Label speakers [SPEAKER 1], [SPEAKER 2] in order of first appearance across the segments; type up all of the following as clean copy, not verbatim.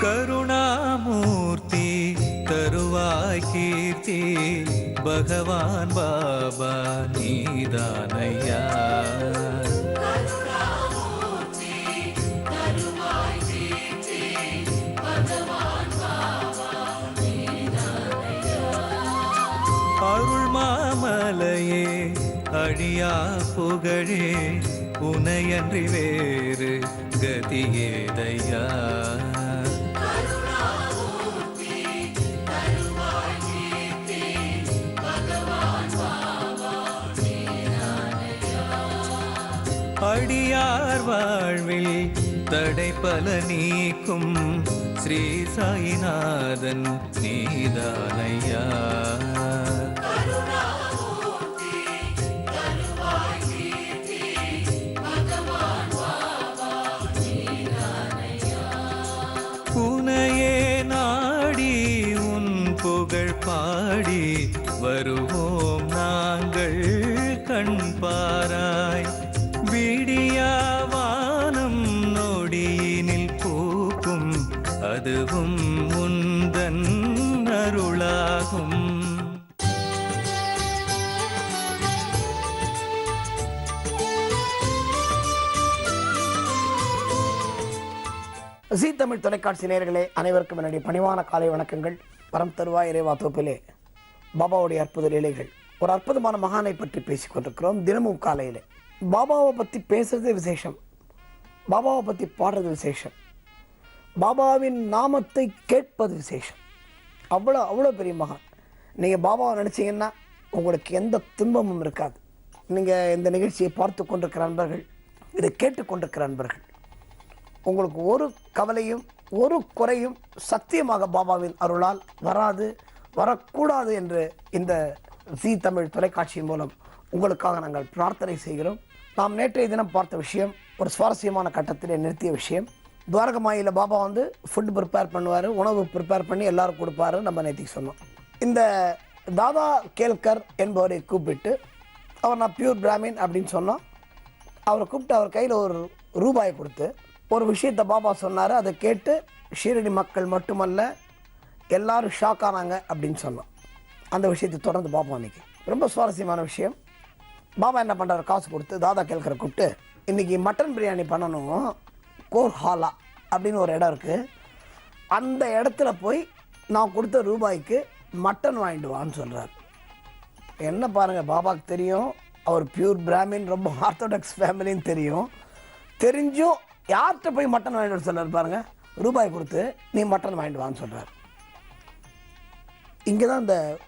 [SPEAKER 1] கருணாமூர்த்தி தருவாய் கீர்த்தி பகவான் பாபா நீதானையா. அருள் மாமலையே அழியா புகழே உனையன்றி வேறு கதியேதையா. அடியார் வாழ்வில் தடைப்பல நீக்கும் ஸ்ரீ சாயிநாதன் நீதானையா. உனையே நாடி உன் புகழ் பாடி வருவோம் நாங்கள் கண் பாராய். விடியாவானம் நொடியினில் பூக்கும் அதுவும் உந்தன் அருளாகும்.
[SPEAKER 2] ஜீ தமிழ் தொலைக்காட்சி நேயர்களே அனைவருக்கும் என்னுடைய பணிவான காலை வணக்கங்கள். பரம் தருவாய் இறைவா தொகுப்பிலே பாபாவுடைய அற்புத லீலைகள், ஒரு அற்புதமான மகானை பற்றி பேசிக் கொண்டிருக்கிறோம். தினமும் காலையிலே பாபாவை பற்றி பேசுறது விசேஷம், பாபாவை பற்றி பாடுறது விசேஷம், பாபாவின் நாமத்தை கேட்பது விசேஷம். அவ்வளோ பெரிய மகான். நீங்கள் பாபாவை நினச்சிங்கன்னா உங்களுக்கு எந்த துன்பமும் இருக்காது. நீங்கள் இந்த நிகழ்ச்சியை பார்த்து கொண்டிருக்கிற நண்பர்கள், இதை கேட்டுக்கொண்டிருக்கிற நண்பர்கள், உங்களுக்கு ஒரு கவலையும் ஒரு குறையும் சத்தியமாக பாபாவின் அருளால் வராது, வரக்கூடாது என்று இந்த ஜீ தமிழ் தொலைக்காட்சியின் மூலம் உங்களுக்காக நாங்கள் பிரார்த்தனை செய்கிறோம். நாம் நேற்றைய தினம் பார்த்த விஷயம் ஒரு சுவாரஸ்யமான கட்டத்திலே நிறுத்திய விஷயம். துவாரகமாயில் பாபா வந்து ஃபுட் ப்ரிப்பேர் பண்ணுவார், உணவு ப்ரிப்பேர் பண்ணி எல்லாரும் கொடுப்பாரு. நம்ம நேற்றுக்கு சொன்னோம். இந்த தாதா கேல்கர் என்பவரை கூப்பிட்டு, அவர் நான் பியூர் பிராமின் அப்படின்னு சொன்னோம். அவரை கூப்பிட்டு அவர் கையில் ஒரு ரூபாயை கொடுத்து ஒரு விஷயத்தை பாபா சொன்னார். அதை கேட்டு ஷீரடி மக்கள் மட்டுமல்ல எல்லாரும் ஷாக் ஆனாங்க அப்படின்னு சொன்னோம். அந்த விஷயத்தை தொடர்ந்து பார்ப்போம். அன்றைக்கி ரொம்ப சுவாரஸ்யமான விஷயம். பாபா என்ன பண்ணுறாரு, காசு கொடுத்து தாதா கேல்கரை கூப்பிட்டு, இன்றைக்கி மட்டன் பிரியாணி பண்ணணும், கோர் ஹாலா அப்படின்னு ஒரு இடம் இருக்குது, அந்த இடத்துல போய் நான் கொடுத்த ரூபாய்க்கு மட்டன் வாங்கிட்டு வான்னு சொல்கிறார். என்ன பாருங்கள், பாபாவுக்கு தெரியும் அவர் பியூர் பிராமின், ரொம்ப ஆர்த்தடாக்ஸ் ஃபேமிலின்னு தெரியும். தெரிஞ்சும் யார்கிட்ட போய் மட்டன் வாங்கிட்டு வர சொல்கிறார் பாருங்கள். ரூபாய் கொடுத்து நீ மட்டன் வாங்கிட்டு வான்னு சொல்கிறார். இங்கே தான்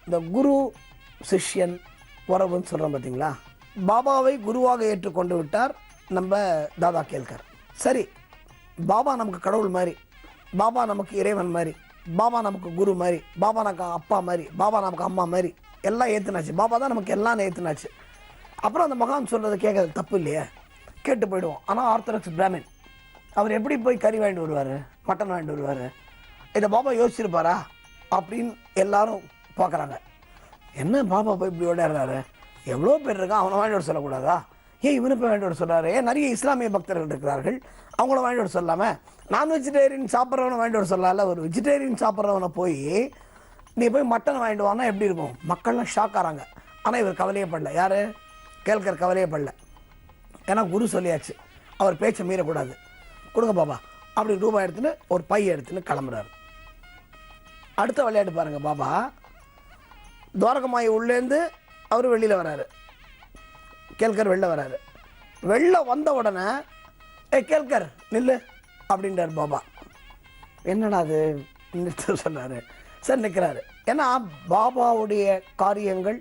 [SPEAKER 2] இந்த குரு சிஷ்யன் உறவுன்னு சொல்கிறோம் பார்த்தீங்களா. பாபாவை குருவாக ஏற்றுக்கொண்டு விட்டார் நம்ம தாதா கேல்கர். சரி, பாபா நமக்கு கடவுள் மாதிரி, பாபா நமக்கு இறைவன் மாதிரி, பாபா நமக்கு குரு மாதிரி, பாபா நமக்கு அப்பா மாதிரி, பாபா நமக்கு அம்மா மாதிரி எல்லாம் ஏற்றுனாச்சு. பாபா தான் நமக்கு எல்லாம் ஏற்றுனாச்சு. அப்புறம் அந்த மகான் சொல்கிறத கேட்கறது தப்பு இல்லையே, கேட்டு போயிடுவோம். ஆனால் ஆர்த்தடாக்ஸ் பிராமின் அவர் எப்படி போய் கறி வாங்கிட்டு வருவார், மட்டன் வாங்கிட்டு வருவார்? இதை பாபா யோசிச்சிருப்பாரா அப்படின்னு எல்லாரும் பார்க்குறாங்க. என்ன பாபா போய் இப்படி ஓடாடுறாரு, எவ்வளோ பேர் இருக்கான், அவனை வாங்கிட்டு வர சொல்லக்கூடாதா? ஏன் இவனை போய் வாங்கிட்டு வர சொல்கிறாரு? ஏன் நிறைய இஸ்லாமிய பக்தர்கள் இருக்கிறார்கள், அவங்கள வாங்கிட்டு வர சொல்லாமல்? நான் வெஜிடேரியன் சாப்பிட்றவனை வாங்கிட்டு வர சொல்லல, ஒரு வெஜிடேரியன் சாப்பிட்றவனை போய் நீ போய் மட்டன் வாங்கிட்டு வானா எப்படி இருக்கும்? மக்கள்லாம் ஷாக் ஆகிறாங்க. ஆனால் இவர் கவலையே படல. யார்? கேல்கர் கவலையே படல. ஏன்னா குரு சொல்லியாச்சு, அவர் பேச்சை மீறக்கூடாது. கொடுங்க பாபா அப்படி ரூபாய் எடுத்துன்னு ஒரு பை எடுத்துன்னு கிளம்புறாரு. அடுத்த விளையாட்டு பாருங்கள். பாபா துவாரகமாயி உள்ளேருந்து அவர் வெளியில் வராரு, கேல்கர் வெளில வராரு. வெளில வந்த உடனே கேல்கர் நில்லு அப்படின்றார் பாபா. என்னடா அது நிறுத்த சொன்னார். சார் நிற்கிறாரு. ஏன்னா பாபாவுடைய காரியங்கள்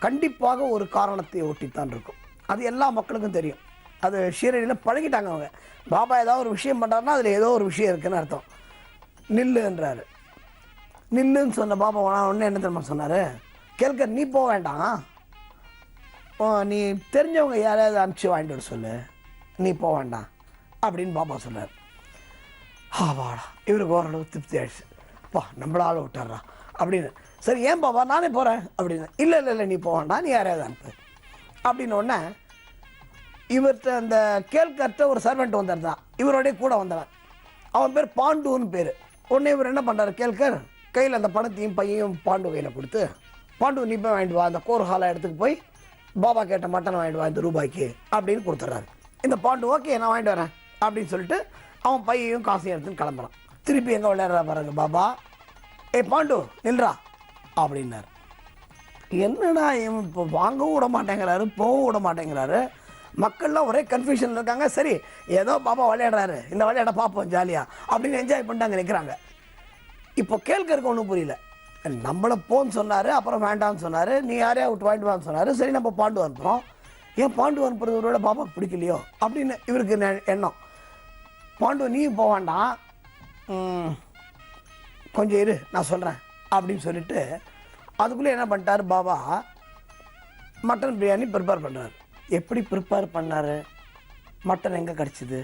[SPEAKER 2] கண்டிப்பாக ஒரு காரணத்தை ஒட்டித்தான் இருக்கும். அது எல்லா மக்களுக்கும் தெரியும். அது ஷீரடியில் பழகிட்டாங்க அவங்க. பாபா ஏதாவது ஒரு விஷயம் பண்ணுறாருன்னா அதில் ஏதோ ஒரு விஷயம் இருக்குதுன்னு அர்த்தம். நில்லுன்றாரு. நில்லுன்னு சொன்ன பாபா உடனே என்ன தெரியுமா சொன்னார், கேல்கர் நீ போக வேண்டாம், நீ தெரிஞ்சவங்க யாரையாவது அனுப்பிச்சு வாங்கிட்டு வர சொல்லு, நீ போக வேண்டாம் அப்படின்னு பாபா சொன்னார். வாடா, இவருக்கு ஓரளவு திருப்தி ஆயிடுச்சு. அப்பா நம்மளால விட்டுறா அப்படின்னு. சரி ஏன் பாபா நானே போகிறேன் அப்படின்னு. இல்லை நீ போக வேண்டாம், நீ யாரையாவது அனுப்பு அப்படின்னு. உடனே இவர்கிட்ட அந்த கேல்கர்ட்ட ஒரு சர்வெண்ட் வந்திருந்தான், இவரோடைய கூட வந்தவன். அவன் பேர் பாண்டுன்னு பேர். உடனே இவர் என்ன பண்ணுறாரு கேள்கர், கையில் அந்த பணத்தையும் பையையும் பாண்டு கையில் கொடுத்து, பாண்டு நீ போய் வாங்கிட்டு வா, அந்த கோர்ஹாலா இடத்துக்கு போய் பாபா கேட்ட மட்டன் வாங்கிட்டு வா இந்த ரூபாய்க்கு அப்படின்னு கொடுத்துட்றாரு. இந்த பாண்டு ஓகே நான் வாங்கிட்டு வரேன் அப்படின்னு சொல்லிட்டு அவன் பையையும் காசையும் எடுத்துன்னு கிளம்புறான். திருப்பி எங்கே விளையாடுறா பாருங்க பாபா, ஏ பாண்டு நில்றா அப்படின்னாரு. என்னடா இவன் இப்போ வாங்கவும் விட மாட்டேங்கிறாரு, போகவும் விட மாட்டேங்கிறாரு, மக்கள்லாம் ஒரே கன்ஃபியூஷன் இருக்காங்க. சரி ஏதோ பாபா விளையாடுறாரு, இந்த விளையாட பார்ப்போம் ஜாலியாக அப்படின்னு என்ஜாய் பண்ணிட்டாங்க நிற்கிறாங்க. இப்போ கேட்கறதுக்கு ஒன்றும் புரியல. நம்மளை போன்னு சொன்னார், அப்புறம் வேண்டாம்னு சொன்னார், நீ யாரையா விட்டு வாங்கிட்டு வான்னு சொன்னார். சரி நம்ம பாண்டு அனுப்புகிறோம், ஏன் பாண்டு அனுப்புறது ஒரு வேளை பாபாவுக்கு பிடிக்கலையோ அப்படின்னு இவருக்கு எண்ணம். பாண்டு நீ போக வேண்டாம், கொஞ்சம் இரு நான் சொல்கிறேன் அப்படின்னு சொல்லிட்டு அதுக்குள்ளே என்ன பண்ணிட்டார் பாபா, மட்டன் பிரியாணி ப்ரிப்பேர் பண்ணுறாரு. எப்படி ப்ரிப்பேர் பண்ணார், மட்டன் எங்கே கிடச்சிது,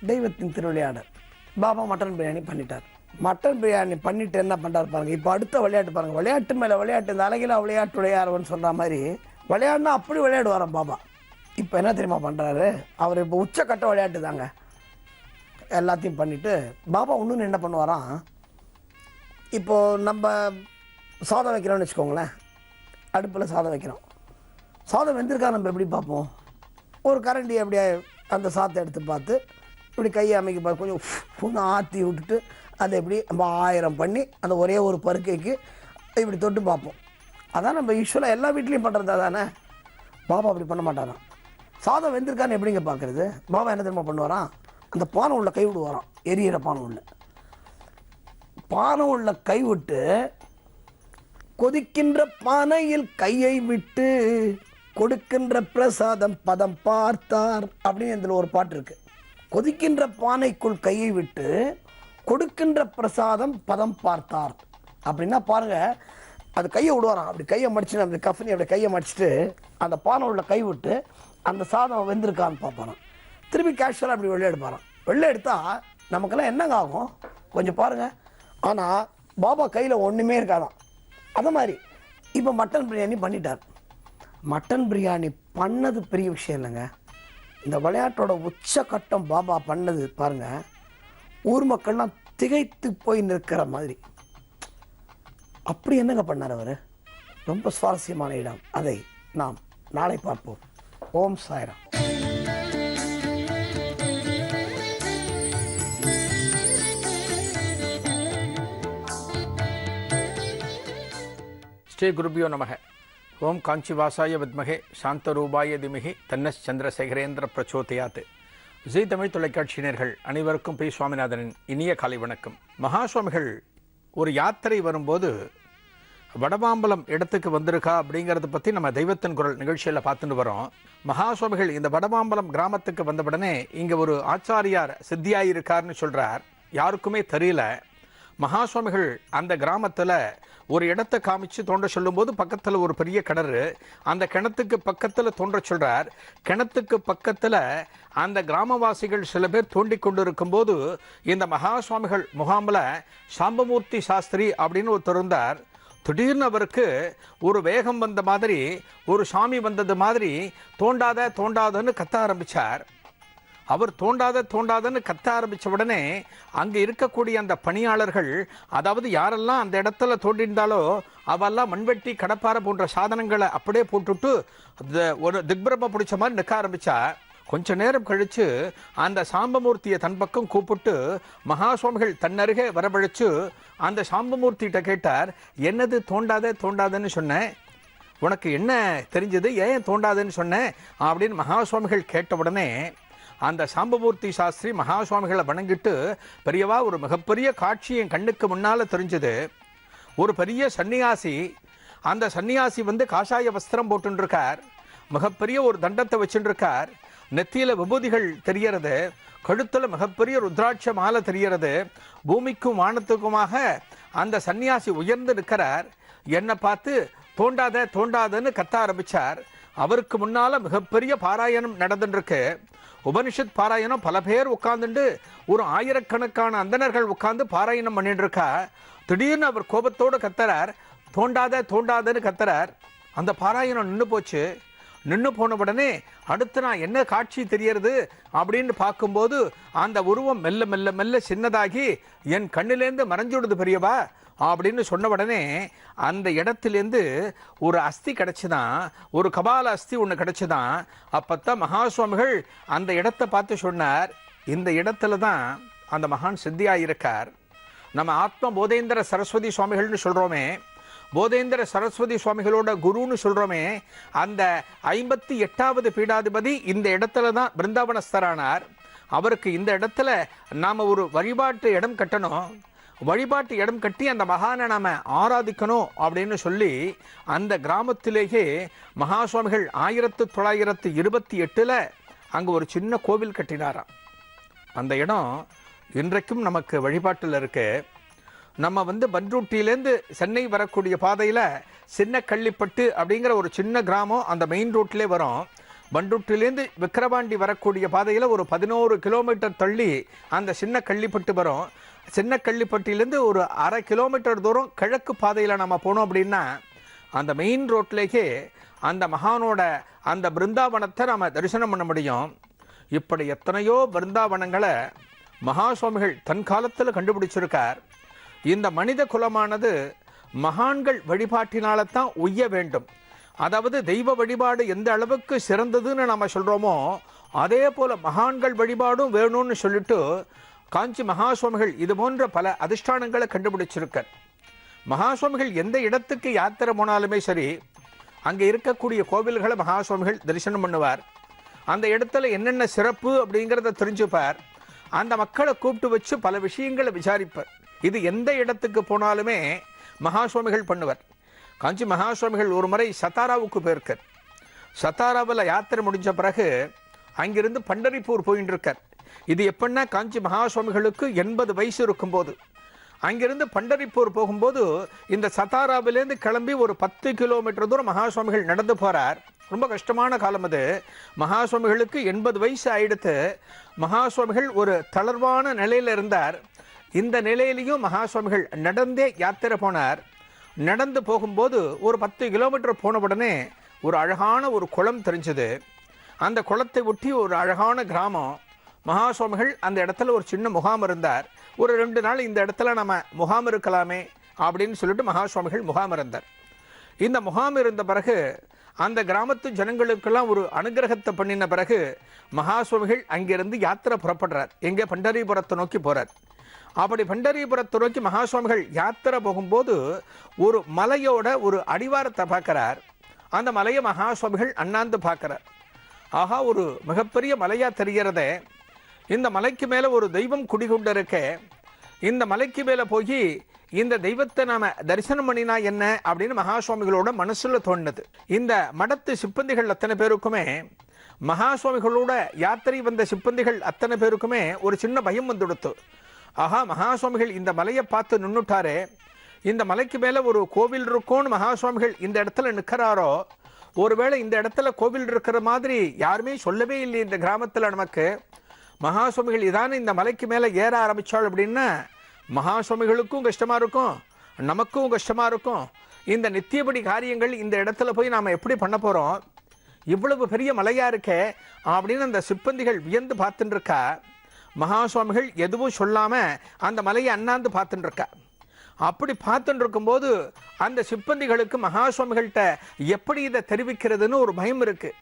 [SPEAKER 2] தெய்வத்தின் திருவிளையாடல். பாபா மட்டன் பிரியாணி பண்ணிட்டார். மட்டன் பிரியாணி பண்ணிவிட்டு என்ன பண்ணுறாரு பாருங்கள். இப்போ அடுத்த விளையாட்டு பாருங்கள், விளையாட்டு மேலே விளையாட்டு, இந்த அழகில விளையாட்டு விளையாடுவன்னு சொல்கிற மாதிரி விளையாடுனா அப்படி விளையாடுவாராம் பாபா. இப்போ என்ன தெரியுமா பண்ணுறாரு, அவர் இப்போ உச்சக்கட்ட விளையாட்டு தாங்க. எல்லாத்தையும் பண்ணிவிட்டு பாபா இன்னொன்று என்ன பண்ணுவாராம், இப்போது நம்ம சாதம் வைக்கிறோம்னு வச்சுக்கோங்களேன், அடுப்பில் சாதம் வைக்கிறோம், சாதம் வெந்திருக்கா நம்ம எப்படி பார்ப்போம், ஒரு கரண்டி அப்படியே அந்த சாதத்தை எடுத்து பார்த்து இப்படி கையை அமைக்க பார்த்து கொஞ்சம் பூனை ஆற்றி விட்டுட்டு அதை எப்படி நம்ம 1000 பண்ணி அந்த ஒரே ஒரு பருக்கைக்கு இப்படி தொட்டு பார்ப்போம். அதான் நம்ம யூஸ்வலாக எல்லா வீட்லேயும் பண்ணுறது தானே. பாபா அப்படி பண்ண மாட்டாராம். சாதம் வெந்திருக்கான்னு எப்படிங்க பார்க்குறது, பாபா என்ன தெரியுமா பண்ணுவாராம், அந்த பானை உள்ள கை விடுவாராம், எரியிற பானை உள்ள கை விட்டு, கொதிக்கின்ற பானையில் கையை விட்டு கொடுக்கின்ற பிரசாதம் பதம் பார்த்தார் அப்படின்னு இதில் ஒரு பாட்டு இருக்கு. கொதிக்கின்ற பானைக்குள் கையை விட்டு கொடுக்கின்ற பிரசாதம் பதம் பார்த்தார் அப்படின்னா பாருங்க, அது கையை விடுவாராம். அப்படி கையை மடிச்சு அந்த கஃபனி அப்படி கையை மடிச்சுட்டு அந்த பானை உள்ள கை விட்டு அந்த சாதம் வெந்திருக்கான்னு பார்ப்பாராம். திருப்பி கேஷுவலாக அப்படி வெளியே எடுப்பாராம். வெளியே எடுத்தால் நமக்கெல்லாம் என்னங்க ஆகும் கொஞ்சம் பாருங்கள். ஆனால் பாபா கையில் ஒன்றுமே இருக்காதான். அது மாதிரி இப்போ மட்டன் பிரியாணி பண்ணிட்டார். மட்டன் பிரியாணி பண்ணது பெரிய விஷயம் இல்லைங்க, இந்த விளையாட்டோட உச்சக்கட்டம் பாபா பண்ணது பாருங்கள். ஊர் மக்கள்லாம் திகைத்து போய் நிற்கிற மாதிரி. அப்படி என்னங்க பண்ணார் அவர், ரொம்ப சுவாரஸ்யமான இடம். அதை நாம் நாளை பார்ப்போம். ஓம் சாய்ராம்.
[SPEAKER 3] ஸ்ரீ குருபியோ நமக. ஓம் காஞ்சிவாசாய வித்மகே சாந்தரூபாய திமிகி தன்னச்சந்திரசேகரேந்திர பிரச்சோதயாத். ஜி தமிழ் தொலைக்காட்சியினர்கள் அனைவருக்கும் பி சுவாமிநாதனின் இனிய காலை வணக்கம். மகா சுவாமிகள் ஒரு யாத்திரை வரும்போது வடமாம்பலம் இடத்துக்கு வந்திருக்கா அப்படிங்கிறத பற்றி நம்ம தெய்வத்தின் குரல் நிகழ்ச்சியில் பார்த்துட்டு வரோம். மகா சுவாமிகள் இந்த வடமாம்பலம் கிராமத்துக்கு வந்தவுடனே இங்கே ஒரு ஆச்சாரியார் சித்தியாயிருக்காருன்னு சொல்கிறார். யாருக்குமே தெரியல. மகா சுவாமிகள் அந்த கிராமத்தில் ஒரு இடத்தை காமிச்சு தோன்ற சொல்லும்போது பக்கத்தில் ஒரு பெரிய கிணறு, அந்த கிணத்துக்கு பக்கத்தில் தோன்ற சொல்கிறார். கிணத்துக்கு பக்கத்தில் அந்த கிராமவாசிகள் சில பேர் தோண்டி கொண்டு இருக்கும்போது இந்த மகா சுவாமிகள் முகாமில் சாம்பமூர்த்தி சாஸ்திரி அப்படின்னு ஒருத்தர் இருந்தார். திடீர்னு அவருக்கு ஒரு வேகம் வந்த மாதிரி, ஒரு சாமி வந்தது மாதிரி தோண்டாதன்னு கத்த ஆரம்பித்தார். அவர் தோண்டாதன்னு கத்த ஆரம்பித்த உடனே அங்கே இருக்கக்கூடிய அந்த பணியாளர்கள், அதாவது யாரெல்லாம் அந்த இடத்துல தோண்டியிருந்தாலோ அவெல்லாம் மண்வெட்டி கடப்பாறை போன்ற சாதனங்களை அப்படியே போட்டுட்டு ஒரு திக்பிரம பிடிச்ச மாதிரி நிற்க ஆரம்பித்தா. கொஞ்ச நேரம் கழித்து அந்த சாம்பமூர்த்தியை தன் பக்கம் கூப்பிட்டு மகா சுவாமிகள் தன்னருகே வரவழைச்சு அந்த சாம்பமூர்த்திகிட்ட கேட்டார், என்னது தோண்டாதன்னு சொன்னேன், உனக்கு என்ன தெரிஞ்சது, ஏன் தோண்டாதன்னு சொன்னேன் அப்படின்னு மகா சுவாமிகள் கேட்ட உடனே அந்த சாம்பமூர்த்தி சாஸ்திரி மகா சுவாமிகளை வணங்கிட்டு, பெரியவா ஒரு மிகப்பெரிய காட்சி என் கண்ணுக்கு முன்னால் தெரிஞ்சது. ஒரு பெரிய சன்னியாசி, அந்த சன்னியாசி காஷாய வஸ்திரம் போட்டுருக்கார், மிகப்பெரிய ஒரு தண்டத்தை வச்சுருக்கார், நெத்தியில் விபூதிகள் தெரியறது, கழுத்தில் மிகப்பெரிய ருத்ராட்ச மாலை தெரியறது, பூமிக்கும் வானத்துக்குமாக அந்த சன்னியாசி உயர்ந்து நிற்கிறார். என்னை பார்த்து தோண்டாதன்னு கத்த ஆரம்பித்தார். அவருக்கு முன்னால் மிகப்பெரிய பாராயணம் நடந்துருக்கு. உபனிஷத் பாராயணம், பல பேர் உட்கார்ந்துட்டு ஒரு ஆயிரக்கணக்கான அந்தணர்கள் உட்கார்ந்து பாராயணம் பண்ணிட்டு இருக்கா. திடீர்னு அவர் கோபத்தோடு கத்துறார், தோண்டாதன்னு கத்துறார். அந்த பாராயணம் நின்று போச்சு. நின்று போன உடனே அடுத்து நான் என்ன காட்சி தெரியறது அப்படின்னு பார்க்கும்போது அந்த உருவம் மெல்ல மெல்ல மெல்ல சின்னதாகி என் கண்ணிலேருந்து மறைஞ்சுடுது பெரியவா அப்படின்னு சொன்ன உடனே அந்த இடத்துலேருந்து ஒரு அஸ்தி கிடச்சிதான், ஒரு கபால அஸ்தி ஒன்று கிடச்சிதான். அப்போத்தான் மகா சுவாமிகள் அந்த இடத்தை பார்த்து சொன்னார், இந்த இடத்துல தான் அந்த மகான் சித்தியாக இருக்கார். நம்ம ஆத்ம போதேந்திர சரஸ்வதி சுவாமிகள்னு சொல்கிறோமே, போதேந்திர சரஸ்வதி சுவாமிகளோட குருன்னு சொல்கிறோமே, அந்த 58வது பீடாதிபதி இந்த இடத்துல தான் பிருந்தாவனஸ்தரானார். அவருக்கு இந்த இடத்துல நாம் ஒரு வழிபாட்டு இடம் கட்டணும், வழிபாட்டு இடம் கட்டி அந்த மகானை நாம் ஆராதிக்கணும் அப்படின்னு சொல்லி அந்த கிராமத்திலேயே மகா சுவாமிகள் 1928 அங்கே ஒரு சின்ன கோவில் கட்டினாராம். அந்த இடம் இன்றைக்கும் நமக்கு வழிபாட்டில் இருக்கு. நம்ம பன்ருட்டியிலேருந்து சென்னை வரக்கூடிய பாதையில் சின்ன கள்ளிப்பட்டு அப்படிங்கிற ஒரு சின்ன கிராமம் அந்த மெயின் ரோட்லேயே வரும். பன்ருட்டிலேருந்து விக்கிரவாண்டி வரக்கூடிய பாதையில் ஒரு 11 கிலோமீட்டர் தள்ளி அந்த சின்ன கள்ளிப்பட்டு வரும். சின்ன கள்ளிப்பட்டியிலேருந்து ஒரு 1/2 கிலோமீட்டர் தூரம் கிழக்கு பாதையில் நம்ம போனோம் அப்படின்னா அந்த மெயின் ரோட்லேயே அந்த மகானோட அந்த பிருந்தாவனத்தை நாம் தரிசனம் பண்ண முடியும். இப்படி எத்தனையோ பிருந்தாவனங்களை மகா சுவாமிகள் தன் காலத்தில் கண்டுபிடிச்சிருக்கார். இந்த மனித குலமானது மகான்கள் வழிபாட்டினால்தான் உய்ய வேண்டும். அதாவது தெய்வ வழிபாடு எந்த அளவுக்கு சிறந்ததுன்னு நம்ம சொல்கிறோமோ அதே போல் மகான்கள் வழிபாடும் வேணும்னு சொல்லிட்டு காஞ்சி மகா சுவாமிகள் இது போன்ற பல அதிஷ்டானங்களை கண்டுபிடிச்சிருக்கார். மகா சுவாமிகள் எந்த இடத்துக்கு யாத்திரை போனாலுமே சரி, அங்கே இருக்கக்கூடிய கோவில்களை மகா சுவாமிகள் தரிசனம் பண்ணுவார். அந்த இடத்துல என்னென்ன சிறப்பு அப்படிங்கிறத தெரிஞ்சுப்பார். அந்த மக்களை கூப்பிட்டு வச்சு பல விஷயங்களை விசாரிப்பார். இது எந்த இடத்துக்கு போனாலுமே மகா சுவாமிகள் பண்ணுவார். காஞ்சி மகா சுவாமிகள் ஒரு முறை சத்தாராவுக்கு போயிருக்கார். சத்தாராவில் யாத்திரை முடிஞ்ச பிறகு அங்கிருந்து பண்டரிப்பூர் போயின்னு இருக்கார். இது எப்படின்னா காஞ்சி மகா சுவாமிகளுக்கு 80 வயசு இருக்கும்போது அங்கிருந்து பண்டரிப்பூர் போகும்போது இந்த சத்தாராவிலேருந்து கிளம்பி ஒரு 10 கிலோமீட்டர் தூரம் மகா சுவாமிகள் நடந்து போகிறார். ரொம்ப கஷ்டமான காலம் அது. மகா சுவாமிகளுக்கு 80 வயசு ஆயிடுத்து. மகா சுவாமிகள் ஒரு தளர்வான நிலையில் இருந்தார். இந்த நிலையிலையும் மகா சுவாமிகள் நடந்தே யாத்திரை போனார். நடந்து போகும்போது ஒரு 10 கிலோமீட்டர் போன உடனே ஒரு அழகான ஒரு குளம் தெரிஞ்சது. அந்த குளத்தை ஒட்டி ஒரு அழகான கிராமம். மகா சுவாமிகள் அந்த இடத்துல ஒரு சின்ன முகாம் இருந்தார். ஒரு 2 நாள் இந்த இடத்துல நம்ம முகாம் இருக்கலாமே அப்படின்னு சொல்லிட்டு மகா சுவாமிகள் முகாம் இருந்தார். இந்த முகாம் இருந்த பிறகு அந்த கிராமத்து ஜனங்களுக்கெல்லாம் ஒரு அனுகிரகத்தை பண்ணின பிறகு மகா சுவாமிகள் அங்கிருந்து யாத்திரை புறப்படுறார். எங்கே? பண்டரிபுரத்தை நோக்கி போகிறார். அப்படி பண்டரிபுரத்தை நோக்கி மகா சுவாமிகள் யாத்திரை போகும்போது ஒரு மலையோட ஒரு அடிவாரத்தை பார்க்குறார். அந்த மலையை மகா சுவாமிகள் அண்ணாந்து பார்க்குறார். ஆகா, ஒரு மிகப்பெரிய மலையாக தெரிகிறதே. இந்த மலைக்கு மேலே ஒரு தெய்வம் குடிகொண்டு இருக்க. இந்த மலைக்கு மேலே போய் இந்த தெய்வத்தை நாம் தரிசனம் பண்ணினா என்ன அப்படின்னு மகா சுவாமிகளோட மனசில் தோணுது. இந்த மடத்து சிப்பந்திகள் அத்தனை பேருக்குமே, மகா சுவாமிகளோட யாத்திரை வந்த சிப்பந்திகள் அத்தனை பேருக்குமே ஒரு சின்ன பயம் வந்துடுத்து. ஆஹா, மகா சுவாமிகள் இந்த மலையை பார்த்து நின்றுட்டாரே, இந்த மலைக்கு மேலே ஒரு கோவில் இருக்கும்னு மகா சுவாமிகள் இந்த இடத்துல நிற்கிறாரோ, ஒருவேளை இந்த இடத்துல கோவில் இருக்கிற மாதிரி யாருமே சொல்லவே இல்லை இந்த கிராமத்தில் நமக்கு. மகா சுவாமிகள் இதான இந்த மலைக்கு மேலே ஏற ஆரம்பித்தாள் அப்படின்னா மகா சுவாமிகளுக்கும் கஷ்டமாக இருக்கும், நமக்கும் கஷ்டமாக இருக்கும். இந்த நித்தியபடி காரியங்கள் இந்த இடத்துல போய் நாம் எப்படி பண்ண போகிறோம், இவ்வளவு பெரிய மலையாக இருக்கே அப்படின்னு அந்த சிப்பந்திகள் வியந்து பார்த்துட்டு இருக்கா. மகா சுவாமிகள் எதுவும் சொல்லாமல் அந்த மலையை அண்ணாந்து பார்த்துட்டு இருக்கா. அப்படி பார்த்துட்டு இருக்கும்போது அந்த சிப்பந்திகளுக்கு மகா சுவாமிகள்கிட்ட எப்படி இதை தெரிவிக்கிறதுன்னு ஒரு பயம் இருக்குது.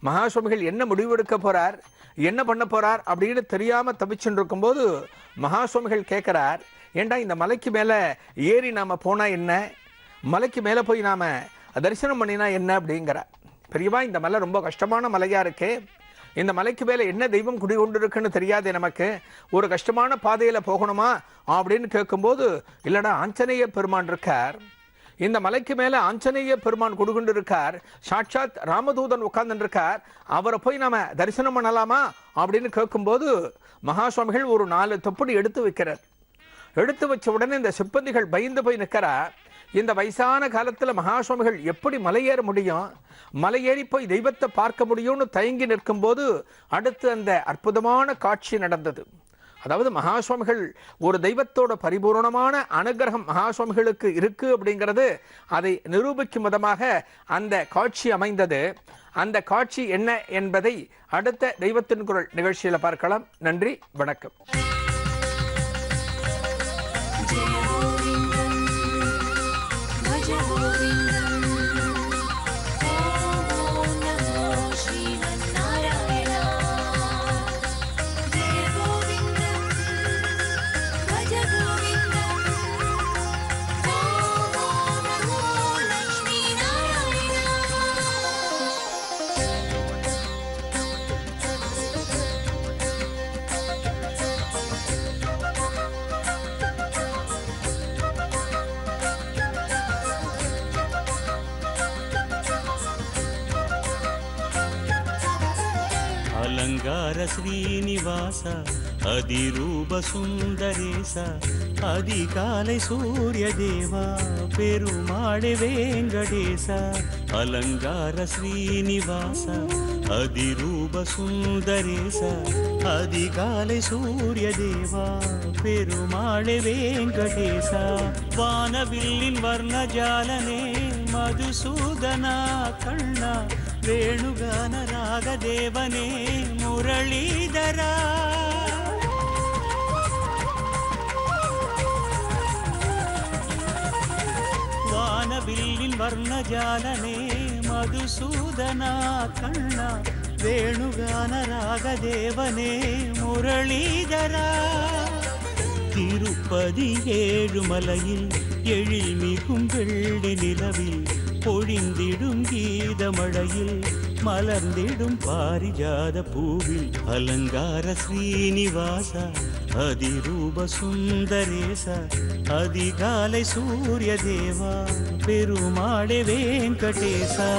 [SPEAKER 3] மகா சுவாமிகள் என்ன முடிவெடுக்க போகிறார், என்ன பண்ண போகிறார் அப்படின்னு தெரியாமல் தவிச்சுட்டு இருக்கும்போது மகா சுவாமிகள் கேட்குறார், ஏண்டா இந்த மலைக்கு மேலே ஏறி நாம் போனால் என்ன, மலைக்கு மேலே போய் நாம் தரிசனம் பண்ணினா என்ன அப்படிங்கிறார். பெரியவா, இந்த மலை ரொம்ப கஷ்டமான மலையாக இருக்கே, இந்த மலைக்கு மேலே என்ன தெய்வம் குடிகொண்டு இருக்குன்னு தெரியாது நமக்கு, ஒரு கஷ்டமான பாதையில் போகணுமா அப்படின்னு கேட்கும்போது, இல்லைடா ஆஞ்சநேய பெருமான் இருக்கார், இந்த மலைக்கு மேலே ஆஞ்சநேய பெருமான் குடிகொண்டு இருக்கார், சாட்சாத் ராமதூதன் உட்கார்ந்து இருக்கார், அவரை போய் நாம தரிசனம் பண்ணலாமா அப்படின்னு கேட்கும்போது மகா சுவாமிகள் ஒரு 4 தொப்படி எடுத்து வைக்கிறார். எடுத்து வச்ச உடனே இந்த சிப்பந்திகள் பயந்து போய் நிற்கிறார். இந்த வயசான காலத்தில் மகா சுவாமிகள் எப்படி மலையேற முடியும், மலையேறி போய் தெய்வத்தை பார்க்க முடியும்னு தயங்கி நிற்கும்போது அடுத்து அந்த அற்புதமான காட்சி நடந்தது. அதாவது மகாசுவாமிகள் ஒரு தெய்வத்தோட பரிபூர்ணமான அனுகிரகம் மகாசுவாமிகளுக்கு இருக்கு அப்படிங்கிறது அதை நிரூபிக்கும் விதமாக அந்த காட்சி அமைந்தது. அந்த காட்சி என்ன என்பதை அடுத்த தெய்வத்தின் குரல் நிகழ்ச்சியில் பார்க்கலாம். நன்றி, வணக்கம்.
[SPEAKER 1] ಅಲಂಗಾರ ಶ್ರೀನಿವಾಸ ಅದಿರೂಪ ಸುಂದರೇಶ அதிகாலை சூரிய தேவா பெருமாளே வெங்கடேச அலங்கார ஸ்ரீனிவாச அதிரூப சுந்தரேச அதிகாலை சூரிய தேவா பெருமாளே வெங்கடேச வானவில்லின் வர்ணஜாலனே மதுசூதனா கண்ணா வேணுகான ராகதேவனே முரளீதரா வானவில்லின் வர்ணஜாலனே மதுசூதனா கண்ணா வேணுகான ராகதேவனே முரளீதரா திருப்பதி ஏழுமலையில் எழில்மிகும் வெள்ளி நிலவில் பொழிந்திடும் கீதமழையில் மலர்ந்திடும் பாரிஜாத பூவில் அலங்கார ஸ்ரீனிவாச அதிரூப சுந்தரேச அதிகாலை சூரிய தேவா பெருமாளே வெங்கடேசா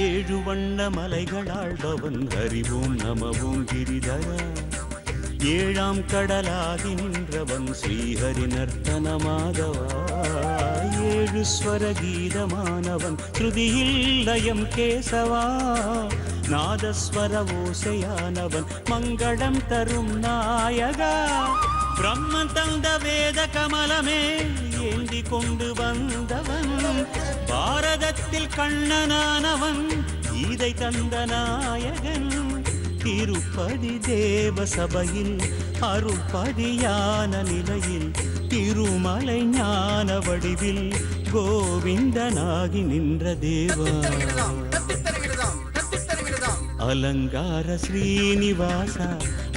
[SPEAKER 1] ஏழு வண்ண மலைகளாழ்பவன் அறிவோம் நமவோம் கிரிதரா ஏழாம் கடலாகி நின்றவன் ஸ்ரீஹரி நர்த்தன மாதவா ஏழு ஸ்வர கீதமானவன் ஸ்ருதியில் லயம் கேசவா நாதஸ்வர ஓசையானவன் மங்களம் தரும் நாயகா பிரம்மன் தந்த வேத கமலமே ஏந்தி கொண்டு வந்தவன் பாரதத்தில் கண்ணனானவன் இதை தந்த நாயகன் திருப்பதி தேவ சபையில் அருள்பதியான நிலையில் திருமலை ஞான வடிவில் கோவிந்தனாகி நின்ற தேவா அலங்கார ஸ்ரீனிவாச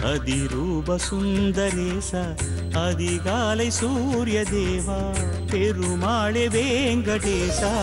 [SPEAKER 1] அதிரூப சுந்தரேச அதிகாலை சூரிய தேவா பெருமாளே வெங்கடேசா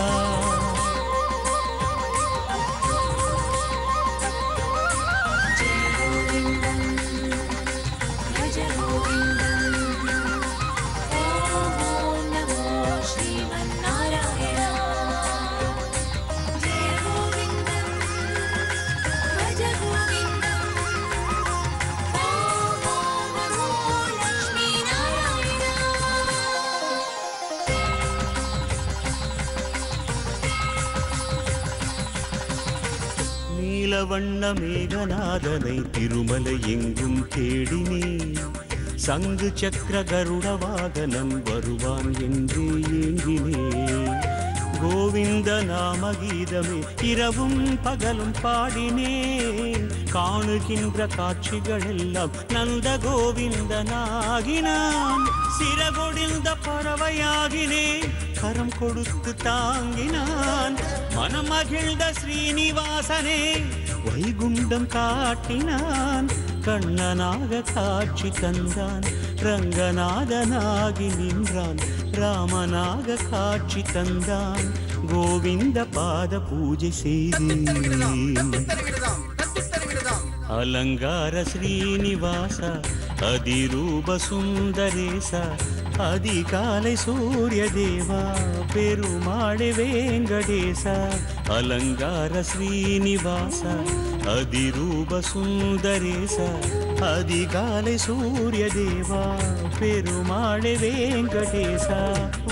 [SPEAKER 1] வண்ண மேகநாதனை திருமலை எங்கும் தேடினே சங்கு சக்கர கருட வாகனம் வருவான் என்று ஏங்கினே கோவிந்த நாம கீதமே இரவும் பகலும் பாடினேன் காணுகின்ற காட்சிகள் எல்லாம் நந்த கோவிந்தனாகினான் சிறகொடிந்த பறவையாகினேன் கரம் கொடுத்து தாங்கினான் மனம் மகிழ்ந்த ஸ்ரீனிவாசனே வைகுண்டம் காட்டினான் கண்ணனாக காட்சி தந்தான் ரங்கநாதனாகி நின்றான் ராமனாக காட்சி தந்தான் கோவிந்த பாத பூஜை செய்தேன் అలంగార శ్రీనివాస அதிரூப சுந்தரேச அதிகாலை சூரிய தேவா பெருமாளே வேங்கடேச அலங்கார ஸ்ரீனிவாச அதிரூப சுந்தரேச அதிகாலை சூரிய தேவா பெருமாளே வேங்கடேச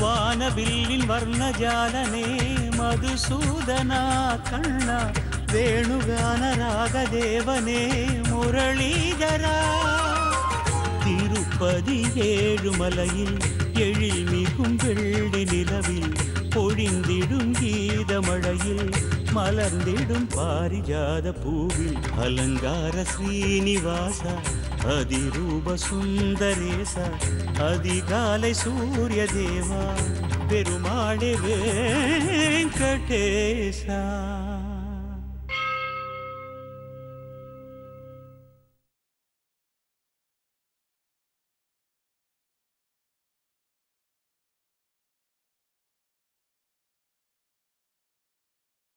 [SPEAKER 1] வானவில்லின் வர்ணஜாலனே மதுசூதனா கண்ணா வேணுகான ராகதேவனே முரளீதரா திருப்பதி ஏழுமலையில் எழில் மிகும் வெள்ளி நிலவில் பொழிந்திடும் கீதமழையில் மலர்ந்திடும் பாரிஜாத பூவில் அலங்கார ஸ்ரீனிவாச அதிரூப சுந்தரேச அதிகாலை சூரிய தேவா பெருமாளே வெங்கடேசா.